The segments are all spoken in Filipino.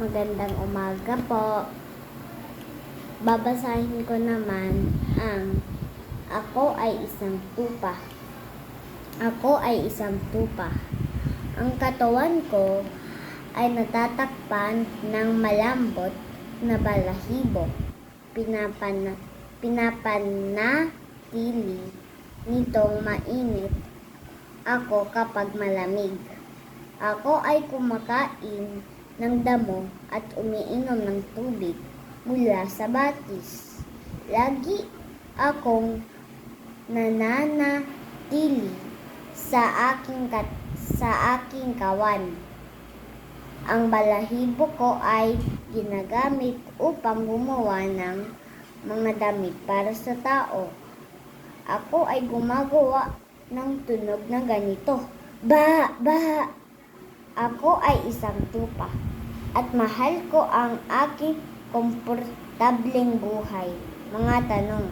Magandang umaga po. Babasahin ko naman ang Ako ay isang tupa. Ako ay isang tupa. Ang katawan ko ay natatakpan ng malambot na balahibo. Pinapanatili nitong mainit ako kapag malamig. Ako ay kumakain ng damo at umiinom ng tubig mula sa batis. Lagi akong nananatili sa aking kawan. Ang balahibo ko ay ginagamit upang gumawa ng mga damit para sa tao. Ako ay gumagawa ng tunog na ganito. Ba! Ba! Ako ay isang tupa at mahal ko ang aking komportableng buhay. Mga tanong.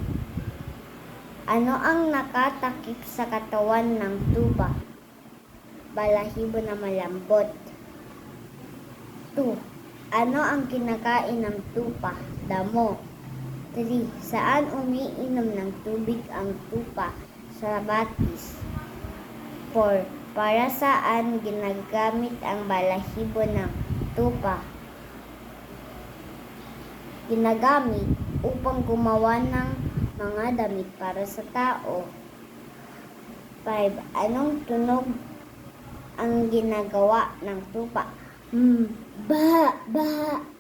Ano ang nakatakip sa katawan ng tupa? Balahibo na malambot. 2. Ano ang kinakain ng tupa? Damo. 3. Saan umiinom ng tubig ang tupa? Sa batis. 4. Para saan ginagamit ang balahibo ng tupa? Ginagamit upang gumawa ng mga damit para sa tao. 5. Anong tunog ang ginagawa ng tupa? Ba! Ba!